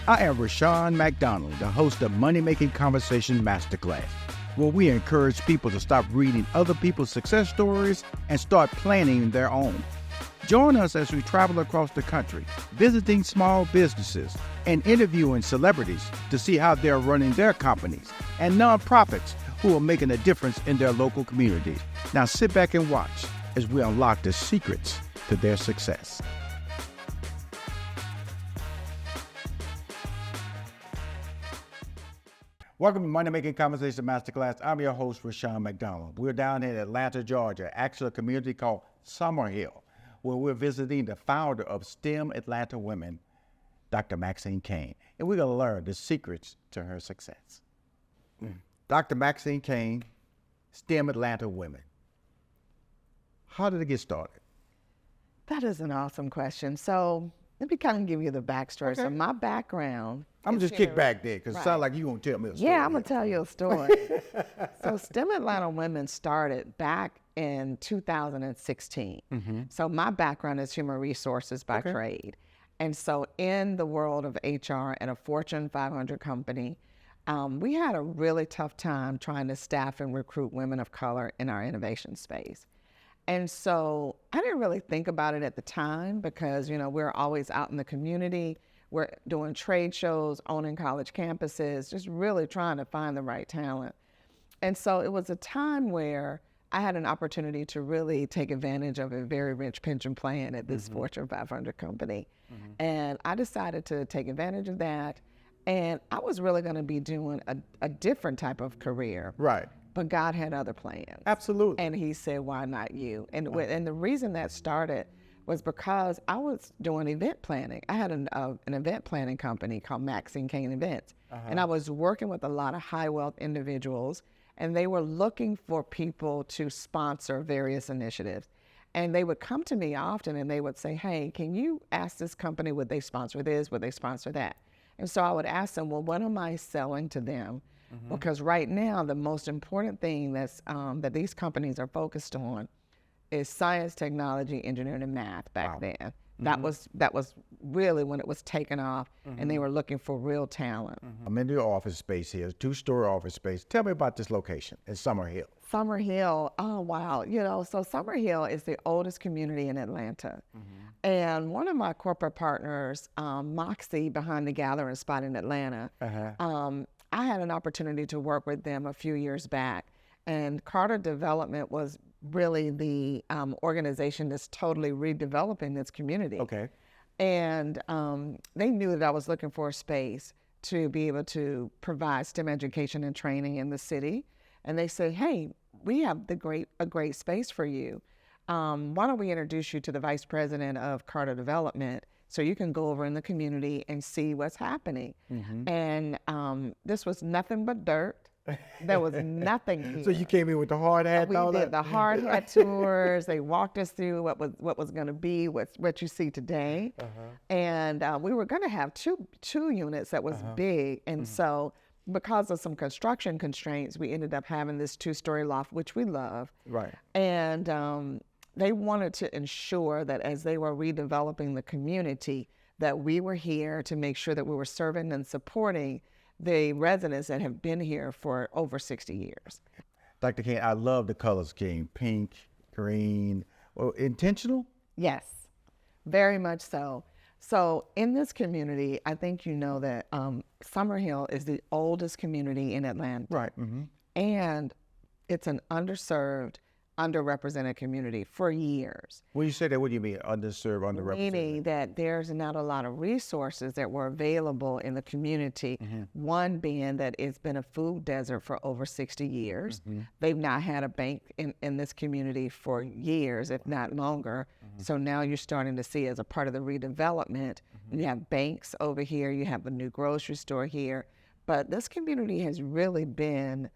I am Rashawn McDonald, the host of Money Making Conversation Masterclass, where we encourage people to stop reading other people's success stories and start planning their own. Join us as we travel across the country, visiting small businesses and interviewing celebrities to see how they're running their companies and nonprofits who are making a difference in their local communities. Now sit back and watch as we unlock the secrets to their success. Welcome to Money Making Conversation Masterclass. I'm your host, Rashawn McDonald. We're down in Atlanta, Georgia, actually a community called Summerhill, where we're visiting the founder of STEM Atlanta Women, Dr. Maxine Cain, and we're going to learn the secrets to her success. Dr. Maxine Cain, STEM Atlanta Women. How did it get started? That is an awesome question. So let me kind of give you the backstory. Okay. So my background. I'm just kick back there because it sounds like you're going to tell me a story. Yeah, I'm going to tell you a story. So STEM Atlanta Women started back in 2016. Mm-hmm. So my background is human resources by trade. And so in the world of HR at a Fortune 500 company, we had a really tough time trying to staff and recruit women of color in our innovation space. And so I didn't really think about it at the time because, you know, we're always out in the community. We're doing trade shows, owning college campuses, just really trying to find the right talent. And so it was a time where I had an opportunity to really take advantage of a very rich pension plan at this Fortune 500 company. And I decided to take advantage of that. And I was really going to be doing a different type of career. Right. But God had other plans. Absolutely. And he said, why not you? And the reason that started was because I was doing event planning. I had an event planning company called Maxine Cain Events. And I was working with a lot of high wealth individuals, and they were looking for people to sponsor various initiatives. And they would come to me often and they would say, hey, can you ask this company, would they sponsor this, would they sponsor that? And so I would ask them, well, what am I selling to them? Because right now, the most important thing that's that these companies are focused on is science, technology, engineering, and math back then. That was really when it was taken off, and they were looking for real talent. I'm in the office space here, two-story office space. Tell me about this location in Summerhill. Summerhill, oh wow. You know, so Summerhill is the oldest community in Atlanta. And one of my corporate partners, Maxine behind the Gathering Spot in Atlanta, I had an opportunity to work with them a few years back. And Carter Development was really the organization that's totally redeveloping this community. Okay. And they knew that I was looking for a space to be able to provide STEM education and training in the city. And they said, hey, we have a great space for you. Why don't we introduce you to the vice president of Carter Development so you can go over in the community and see what's happening. And this was nothing but dirt. There was nothing here. So you came in with the hard hat and all that? We did the hard hat tours. They walked us through what was going to be, what you see today. And we were going to have two units that was big. And so because of some construction constraints, we ended up having this 2-story loft, which we love. Right. And they wanted to ensure that as they were redeveloping the community, that we were here to make sure that we were serving and supporting the residents that have been here for over 60 years. Dr. Cain, I love the color scheme, pink, green. Well, intentional? Yes, very much so. So in this community, I think you know that Summerhill is the oldest community in Atlanta. Right. And it's an underserved, underrepresented community for years. When you say that, what do you mean, underserved, underrepresented? Meaning that there's not a lot of resources that were available in the community. One being that it's been a food desert for over 60 years. They've not had a bank in this community for years, if not longer. So now you're starting to see, as a part of the redevelopment, you have banks over here, you have a new grocery store here. But this community has really been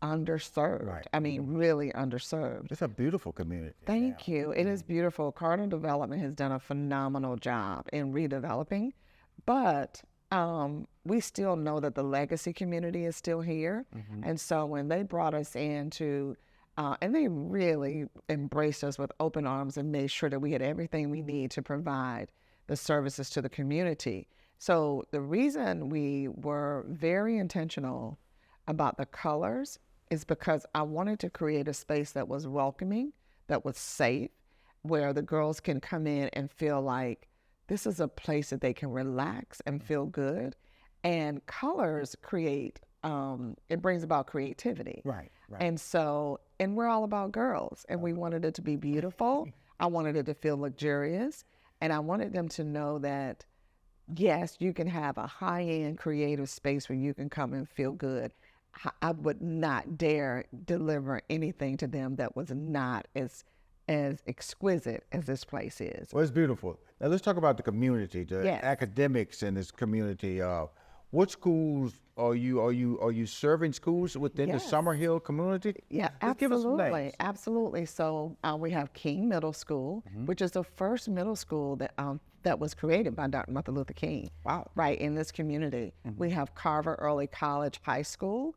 underserved. Right. I mean, really underserved. It's a beautiful community. Thank you. It is beautiful. Carter Development has done a phenomenal job in redeveloping, but we still know that the legacy community is still here. And so when they brought us in to, and they really embraced us with open arms and made sure that we had everything we need to provide the services to the community. So the reason we were very intentional about the colors is because I wanted to create a space that was welcoming, that was safe, where the girls can come in and feel like this is a place that they can relax and feel good. And colors create, it brings about creativity. Right. And so, and we're all about girls, and we wanted it to be beautiful. I wanted it to feel luxurious, and I wanted them to know that, yes, you can have a high-end creative space where you can come and feel good. I would not dare deliver anything to them that was not as exquisite as this place is. Well, it's beautiful. Now let's talk about the community, the Yes. academics in this community. What schools are you serving schools within the Yes. Summerhill community? Yeah, Just give us some absolutely, names. absolutely. So we have Cain Middle School, which is the first middle school that was created by Dr. Martin Luther King. Wow. Right in this community. We have Carver Early College High School.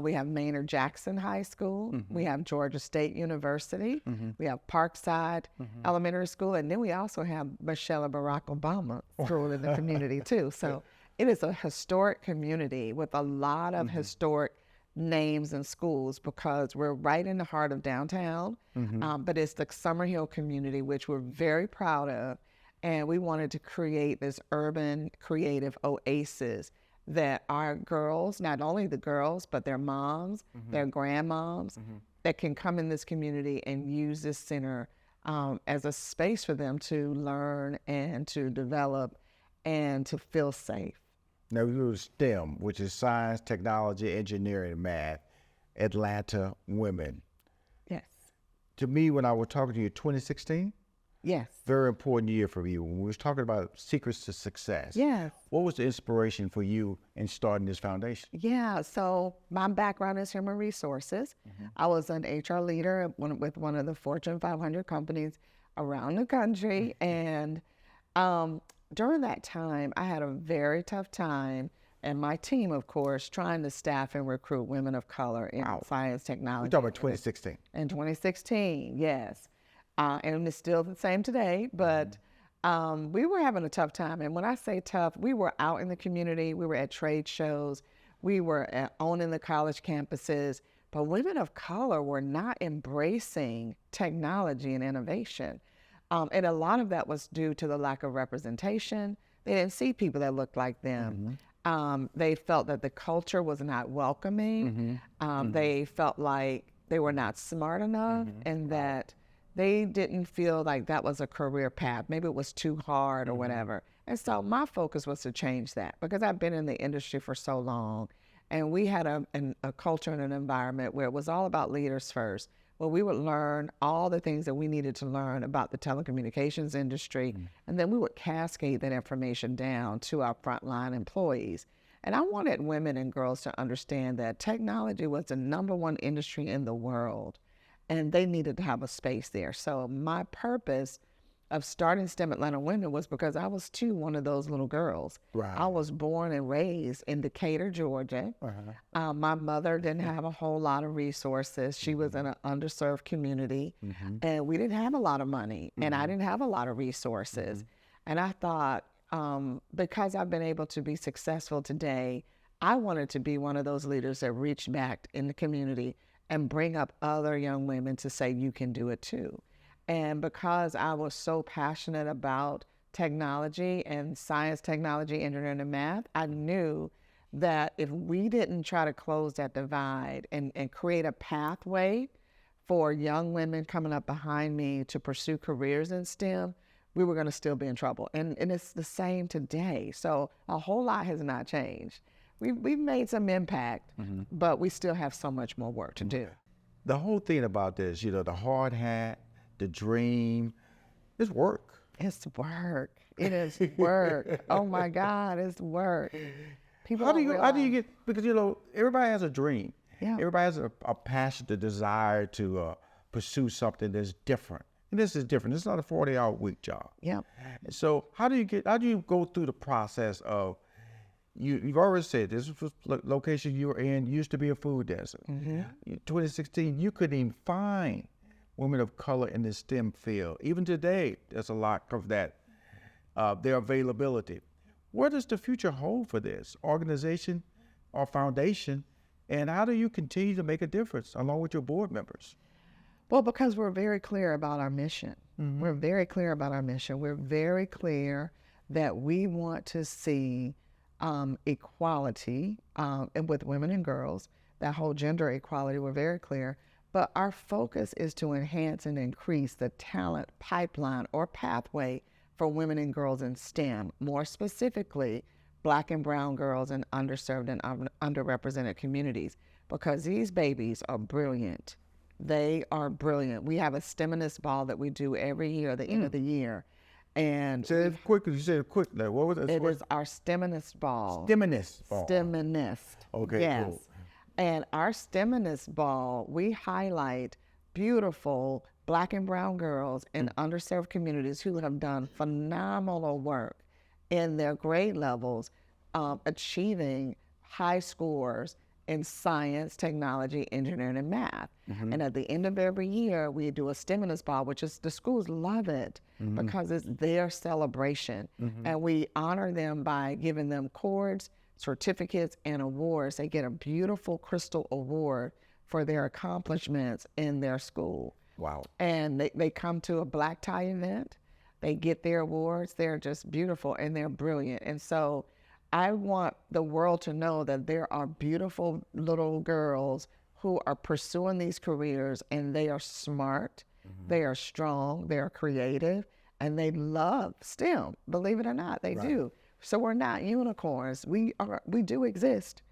We have Maynard Jackson High School. We have Georgia State University. We have Parkside Elementary School, and then we also have Michelle and Barack Obama School in the community too. So it is a historic community with a lot of historic names and schools because we're right in the heart of downtown. But it's the Summerhill community, which we're very proud of. And we wanted to create this urban creative oasis that our girls, not only the girls, but their moms, their grandmoms, that can come in this community and use this center as a space for them to learn and to develop and to feel safe. Now we go to STEM, which is science, technology, engineering, and math. Atlanta women. Yes. To me, when I was talking to you, 2016, Yes. very important year for you. When we was talking about secrets to success. Yes. What was the inspiration for you in starting this foundation? Yeah, so my background is human resources. I was an HR leader with one of the Fortune 500 companies around the country. And during that time, I had a very tough time, and my team, of course, trying to staff and recruit women of color in science, technology. We're talking about 2016. In 2016, yes. And it's still the same today, but we were having a tough time. And when I say tough, we were out in the community, we were at trade shows, we were owning the college campuses, but women of color were not embracing technology and innovation. And a lot of that was due to the lack of representation. They didn't see people that looked like them. They felt that the culture was not welcoming. They felt like they were not smart enough and that they didn't feel like that was a career path. Maybe it was too hard or whatever. And so my focus was to change that because I've been in the industry for so long. And we had a culture and an environment where it was all about leaders first, where we would learn all the things that we needed to learn about the telecommunications industry. And then we would cascade that information down to our frontline employees. And I wanted women and girls to understand that technology was the #1 industry in the world, and they needed to have a space there. So my purpose of starting STEM Atlanta Women was because I was too one of those little girls. Right. I was born and raised in Decatur, Georgia. My mother didn't have a whole lot of resources. She was in an underserved community, and we didn't have a lot of money, and I didn't have a lot of resources. And I thought, because I've been able to be successful today, I wanted to be one of those leaders that reach back in the community and bring up other young women to say, you can do it too. And because I was so passionate about technology and science, technology, engineering, and math, I knew that if we didn't try to close that divide and create a pathway for young women coming up behind me to pursue careers in STEM, we were going to still be in trouble. And it's the same today. So a whole lot has not changed. We've made some impact, but we still have so much more work to do. The whole thing about this, the hard hat, the dream, it's work. It's work. It is work. Oh my God, it's work. People How do you get, because everybody has a dream. Yeah. Everybody has a passion, the desire to pursue something that's different. And this is different. It's not a 40-hour week job. Yeah. And so how do you go through the process of, you've already said this was location you were in used to be a food desert. 2016, you couldn't even find women of color in the STEM field. Even today, there's a lot of that, their availability. What does the future hold for this organization or foundation? And how do you continue to make a difference along with your board members? Well, because we're very clear about our mission. We're very clear about our mission. We're very clear that we want to see equality and with women and girls, that whole gender equality, we're very clear. But our focus is to enhance and increase the talent pipeline or pathway for women and girls in STEM, more specifically, Black and brown girls in underserved and underrepresented communities, because these babies are brilliant. They are brilliant. We have a STEMinist ball that we do every year, at the end of the year. And say it quickly. You said it quickly. What was it? It is our STEMinist ball. STEMinist ball. STEMinist. Okay, yes. cool. And our STEMinist ball, we highlight beautiful Black and brown girls in underserved communities who have done phenomenal work in their grade levels, achieving high scores in science, technology, engineering, and math. And at the end of every year, we do a STEMinist ball, which is, the schools love it because it's their celebration. And we honor them by giving them cords, certificates, and awards. They get a beautiful crystal award for their accomplishments in their school. Wow. And they come to a black tie event. They get their awards. They're just beautiful and they're brilliant. And so I want the world to know that there are beautiful little girls who are pursuing these careers, and they are smart, they are strong, they are creative, and they love STEM. Believe it or not, they do. So we're not unicorns. We do exist,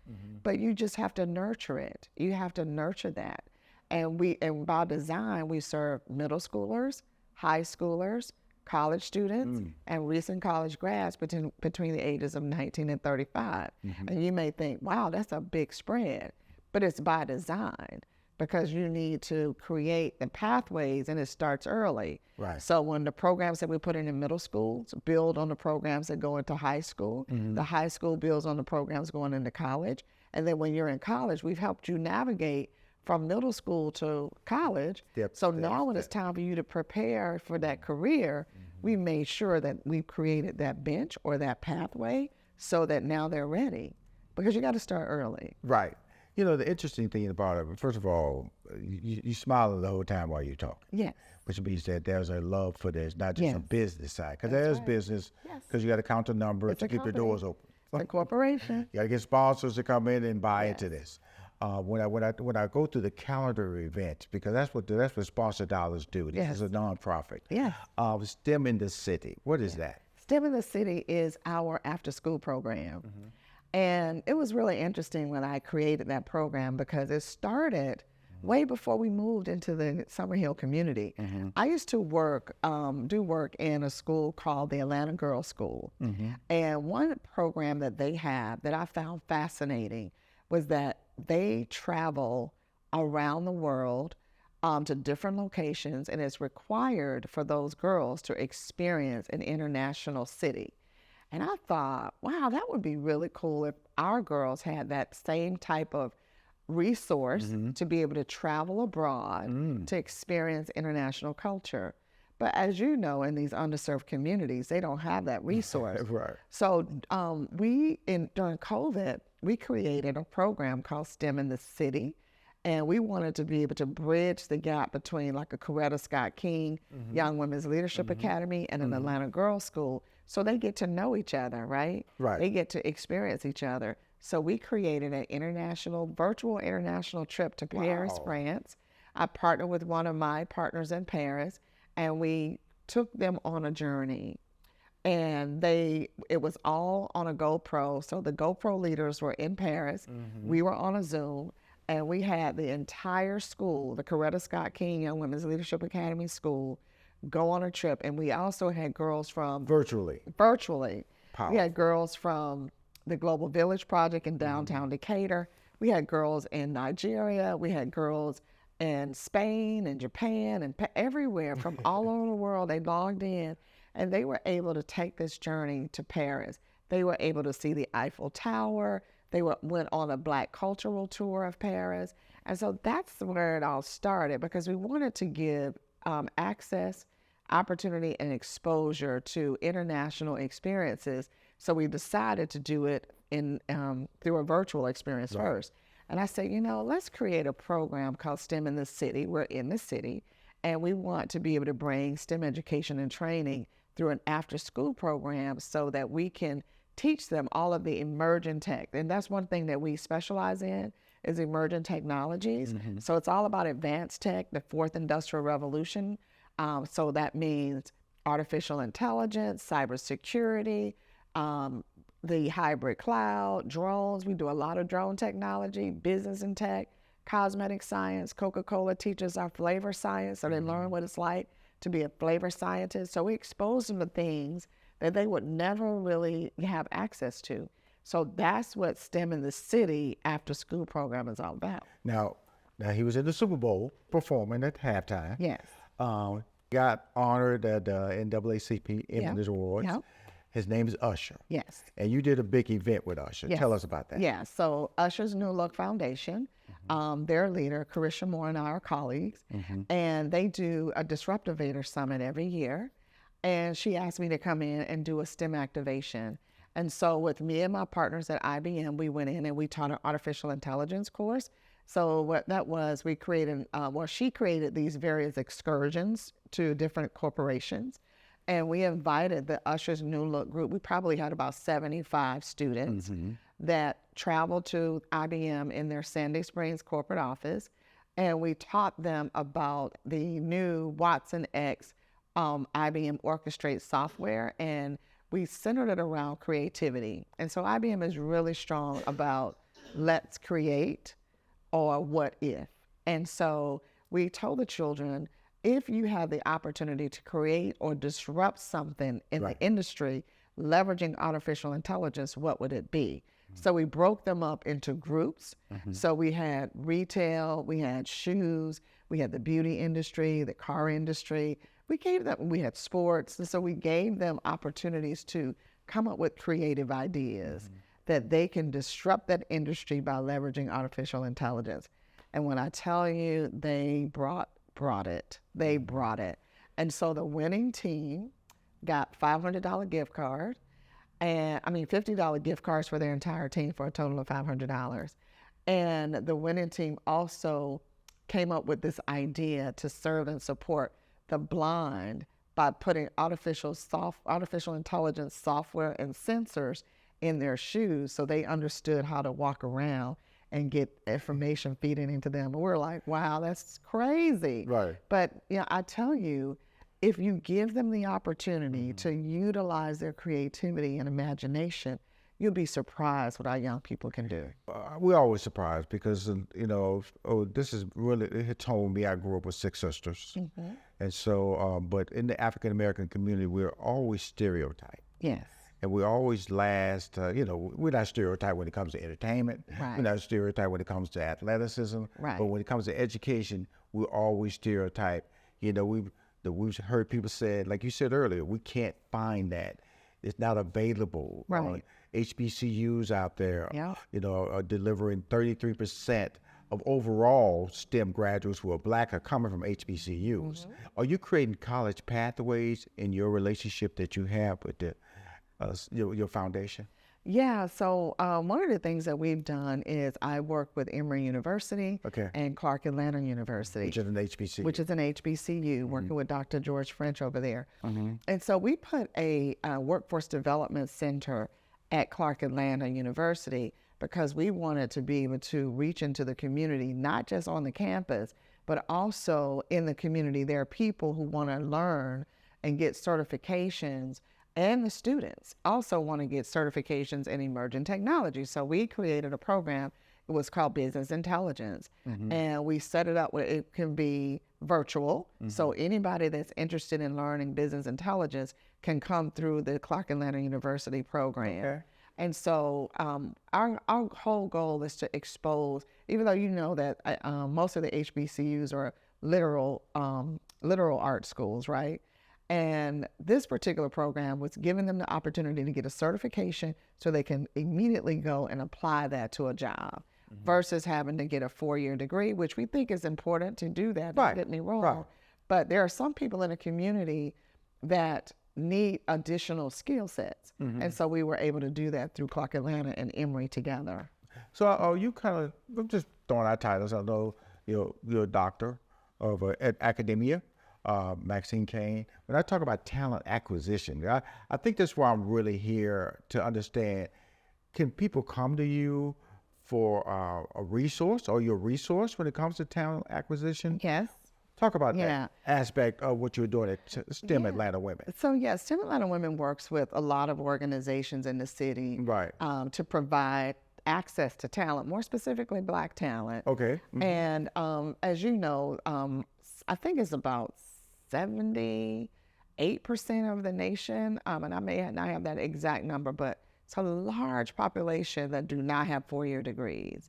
but you just have to nurture it. You have to nurture that. And by design, we serve middle schoolers, high schoolers, college students, and recent college grads between the ages of 19 and 35. And you may think, wow, that's a big spread, but it's by design because you need to create the pathways, and it starts early. Right. So when the programs that we put in middle schools build on the programs that go into high school, the high school builds on the programs going into college, and then when you're in college, we've helped you navigate from middle school to college. So now when it's time for you to prepare for that career, we made sure that we've created that bench or that pathway so that now they're ready, because you got to start early. Right. You know, the interesting thing about it, first of all, you smile the whole time while you talk. Yes. Which means that there's a love for this, not just a business side. Because there is business, because you got to count the numbers to keep the doors open. It's a corporation. You got to get sponsors to come in and buy into this. When I go through the calendar events, because that's what sponsor dollars do. This is a nonprofit. Yes. STEM in the City. What is that? STEM in the City is our after-school program. And it was really interesting when I created that program because it started way before we moved into the Summerhill community. I used to do work in a school called the Atlanta Girls School. And one program that they have that I found fascinating was that they travel around the world to different locations, and it's required for those girls to experience an international city. And I thought, wow, that would be really cool if our girls had that same type of resource to be able to travel abroad to experience international culture. But as you know, in these underserved communities, they don't have that resource. Right. So during COVID, we created a program called STEM in the City. And we wanted to be able to bridge the gap between like a Coretta Scott King Young Women's Leadership Academy and an Atlanta Girls School, so they get to know each other, right? Right. They get to experience each other. So we created an virtual international trip to Paris, France. I partnered with one of my partners in Paris, and we took them on a journey. And it was all on a GoPro. So the GoPro leaders were in Paris. We were on a Zoom. And we had the entire school, the Coretta Scott King Young Women's Leadership Academy school, go on a trip. And we also had girls from... Virtually. Powerful. We had girls from the Global Village Project in downtown Decatur. We had girls in Nigeria. We had girls in Spain and Japan and everywhere from all over the world. They logged in, and they were able to take this journey to Paris. They were able to see the Eiffel Tower. They went on a Black cultural tour of Paris. And so that's where it all started, because we wanted to give access opportunity and exposure to international experiences. So we decided to do it in through a virtual experience first. And I said, let's create a program called STEM in the City. We're in the city, and we want to be able to bring STEM education and training through an after-school program so that we can teach them all of the emerging tech. And that's one thing that we specialize in is emerging technologies. So it's all about advanced tech, the fourth industrial revolution. So that means artificial intelligence, cybersecurity, the hybrid cloud, drones. We do a lot of drone technology, business and tech, cosmetic science. Coca-Cola teaches our flavor science, so they learn what it's like to be a flavor scientist. So we expose them to things that they would never really have access to. So that's what STEM in the City after school program is all about. Now he was in the Super Bowl performing at halftime. Yes. Got honored at NAACP Images Awards. Yep. His name is Usher. Yes. And you did a big event with Usher. Yes. Tell us about that. Yeah, so Usher's New Look Foundation, their leader, Carisha Moore, and I are colleagues, and they do a Disruptivator Summit every year. And she asked me to come in and do a STEM activation. And so with me and my partners at IBM, we went in and we taught an artificial intelligence course. So what that was, we created, she created these various excursions to different corporations. And we invited the Usher's New Look group. We probably had about 75 students that traveled to IBM in their Sandy Springs corporate office. And we taught them about the new Watson X IBM Orchestrate software. And we centered it around creativity. And so IBM is really strong about let's create or what if. And so we told the children, if you have the opportunity to create or disrupt something in the industry, leveraging artificial intelligence, what would it be? So we broke them up into groups. So we had retail, we had shoes, we had the beauty industry, the car industry. We had sports. And so we gave them opportunities to come up with creative ideas that they can disrupt that industry by leveraging artificial intelligence. And when I tell you, they brought it. They brought it. And so the winning team got $500 gift card, and $50 gift cards for their entire team for a total of $500. And the winning team also came up with this idea to serve and support the blind by putting artificial intelligence software and sensors in their shoes so they understood how to walk around and get information feeding into them. And we're like, wow, that's crazy. Right. But I tell you, if you give them the opportunity to utilize their creativity and imagination, you'll be surprised what our young people can do. We're always surprised because, this is really, it hits home with me. I grew up with 6 sisters. And so, but in the African-American community, we're always stereotyped. Yes. And we always last, we're not stereotyped when it comes to entertainment. Right. We're not stereotyped when it comes to athleticism. Right. But when it comes to education, we're always stereotyped. We've heard people say, like you said earlier, we can't find that. It's not available. Right. HBCUs out there, Yeah. Are delivering 33% of overall STEM graduates who are Black are coming from HBCUs. Are you creating college pathways in your relationship that you have with your foundation? Yeah, so one of the things that we've done is I work with Emory University and Clark Atlanta University. Which is an HBCU. Which is an HBCU, working with Dr. George French over there. And so we put a workforce development center at Clark Atlanta University because we wanted to be able to reach into the community, not just on the campus, but also in the community. There are people who want to learn and get certifications, and the students also want to get certifications in emerging technology. So we created a program. It was called Business Intelligence. And we set it up where it can be virtual. So anybody that's interested in learning business intelligence can come through the Clark Atlanta University program. And so our whole goal is to expose, even though you know that most of the HBCUs are literal art schools, right? And this particular program was giving them the opportunity to get a certification so they can immediately go and apply that to a job versus having to get a 4-year degree, which we think is important to do that. Don't get me wrong. But there are some people in the community that need additional skill sets. And so we were able to do that through Clark Atlanta and Emory together. So you I'm just throwing out titles. I know you're a doctor of academia, Maxine Cain. When I talk about talent acquisition, I think that's why I'm really here to understand, can people come to you for a resource, or your resource when it comes to talent acquisition? Yes. Talk about that aspect of what you're doing at STEM Atlanta Women. So STEM Atlanta Women works with a lot of organizations in the city, Right. To provide access to talent, more specifically Black talent. Okay. And as you know, I think it's about 78% of the nation, and I may not have that exact number, but it's a large population that do not have four-year degrees.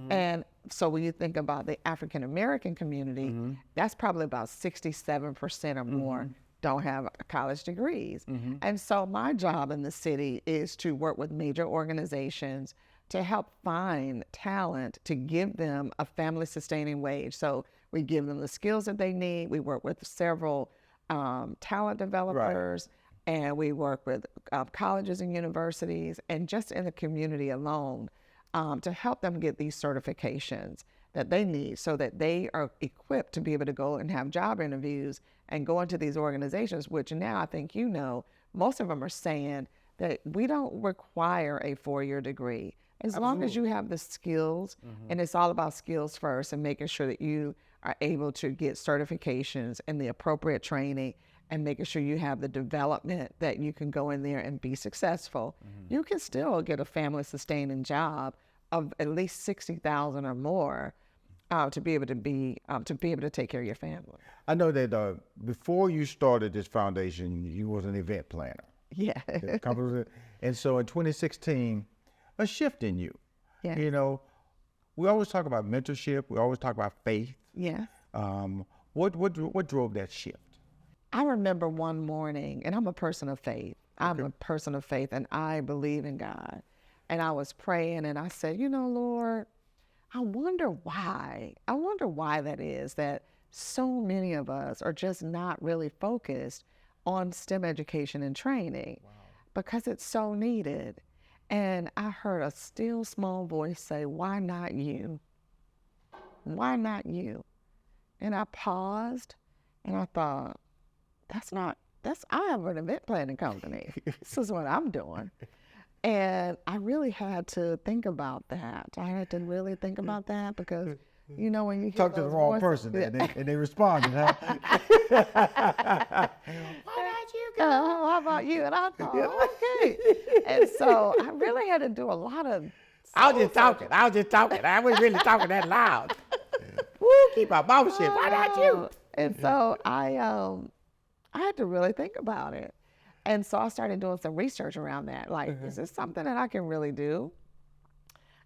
And so when you think about the African American community, that's probably about 67% or more don't have college degrees. And so my job in the city is to work with major organizations to help find talent, to give them a family sustaining wage. So we give them the skills that they need. We work with several talent developers, and we work with colleges and universities, and just in the community alone, to help them get these certifications that they need so that they are equipped to be able to go and have job interviews and go into these organizations, which now I think most of them are saying that we don't require a four-year degree. As long as you have the skills, and it's all about skills first, and making sure that you are able to get certifications and the appropriate training, and making sure you have the development that you can go in there and be successful, you can still get a family sustaining job of at least $60,000 or more to be able to take care of your family. I know that before you started this foundation, you was an event planner. Yeah. And so in 2016, a shift in you. Yeah. We always talk about mentorship. We always talk about faith. Yeah. What drove that shift? I remember one morning, and I'm a person of faith. I'm a person of faith, and I believe in God. And I was praying, and I said, Lord, I wonder why. I wonder why that is, that so many of us are just not really focused on STEM education and training, because it's so needed. And I heard a still small voice say, why not you? Why not you? And I paused, and I thought, I have an event planning company. This is what I'm doing. And I really had to think about that. I had to really think about that, because, when you talk to the wrong person and they responded, huh? Why not you? How about you? And I thought, okay. And so I really had to do a lot of. I was just talking. I wasn't really talking that loud. Woo, keep my mouth shut. Why not you? And so I had to really think about it. And so I started doing some research around that. Like, is this something that I can really do?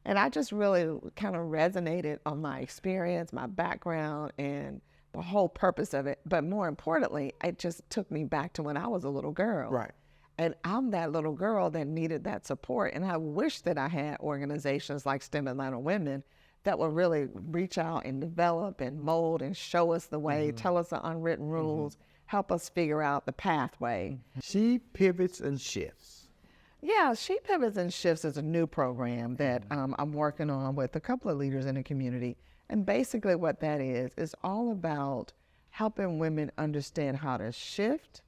And I just really kind of resonated on my experience, my background, and the whole purpose of it. But more importantly, it just took me back to when I was a little girl. Right. And I'm that little girl that needed that support. And I wish that I had organizations like STEM Atlanta Women that would really reach out and develop and mold and show us the way, tell us the unwritten rules, help us figure out the pathway. She pivots and shifts. Yeah, She Pivots and Shifts is a new program that I'm working on with a couple of leaders in the community. And basically what that is all about helping women understand how to shift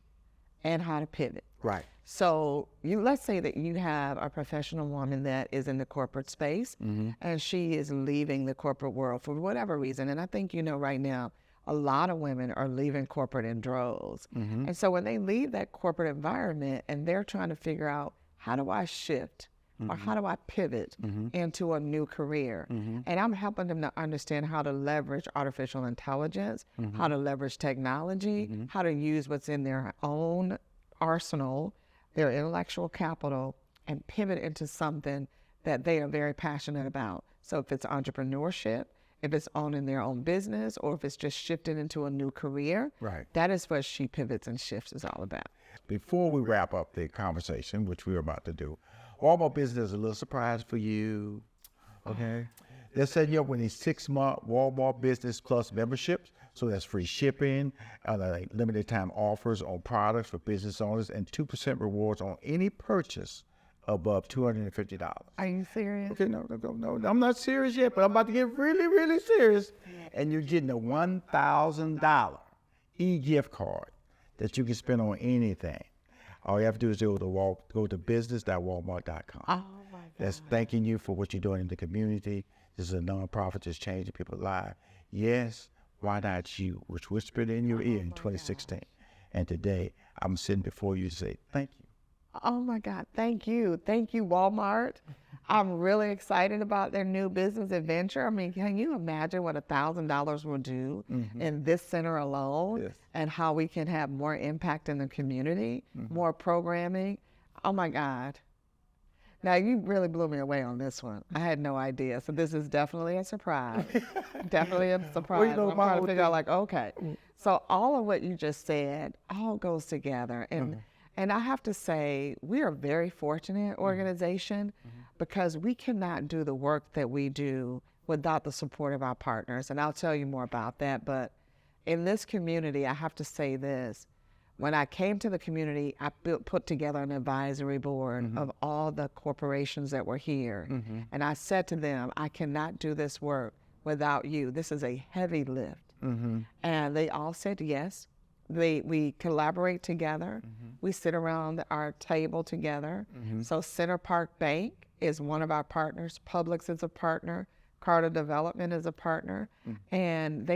and how to pivot. Right. So let's say that you have a professional woman that is in the corporate space, and she is leaving the corporate world for whatever reason. And I think, right now, a lot of women are leaving corporate in droves. And so when they leave that corporate environment and they're trying to figure out, how do I shift or how do I pivot into a new career? And I'm helping them to understand how to leverage artificial intelligence, how to leverage technology, how to use what's in their own arsenal, their intellectual capital, and pivot into something that they are very passionate about. So if it's entrepreneurship, if it's owning their own business, or if it's just shifting into a new career, that is what She Pivots and Shifts is all about. Before we wrap up the conversation, which we're about to do, Walmart Business is a little surprise for you, okay? They're setting you up with a 6-month Walmart Business Plus memberships So that's free shipping, like limited time offers on products for business owners, and 2% rewards on any purchase above $250. Are you serious? Okay, no, I'm not serious yet, but I'm about to get really, really serious. And you're getting a $1,000 e-gift card that you can spend on anything. All you have to do is go to business.walmart.com. Oh my God. That's thanking you for what you're doing in the community. This is a nonprofit that's changing people's lives. Yes, why not you, which whispered in your ear in 2016. And today, I'm sitting before you to say thank you. Oh my God, thank you. Thank you, Walmart. I'm really excited about their new business adventure. I mean, can you imagine what $1,000 will do in this center alone? Yes. And how we can have more impact in the community, more programming? Oh my God. Now, you really blew me away on this one. I had no idea. So this is definitely a surprise. Definitely a surprise. Well, you know, I'm trying to figure out, like, okay. So all of what you just said all goes together. And I have to say, we are a very fortunate organization because we cannot do the work that we do without the support of our partners. And I'll tell you more about that. But in this community, I have to say this. When I came to the community, I put together an advisory board of all the corporations that were here. And I said to them, I cannot do this work without you. This is a heavy lift. And they all said yes. We collaborate together. We sit around our table together. So Center Park Bank is one of our partners. Publix is a partner. Carter Development is a partner. And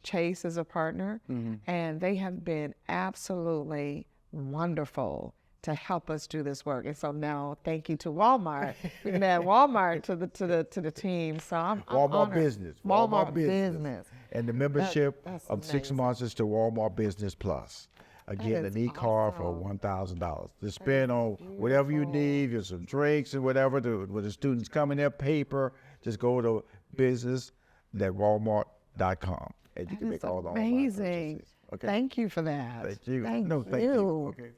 Chase is a partner. And they have been absolutely wonderful to help us do this work. And so now, thank you to Walmart. We can add Walmart to the team. So I'm Walmart honored. Business. Walmart Business. And the membership That's of 6 amazing. months is to Walmart Business Plus. Again, is an e-card for $1,000 to spend on whatever you need, just some drinks and whatever. When the students come in there, paper, just go to business.walmart.com and you can make all the online amazing. purchases. Okay. Thank you for that. Thank you. Thank Thank you. Okay.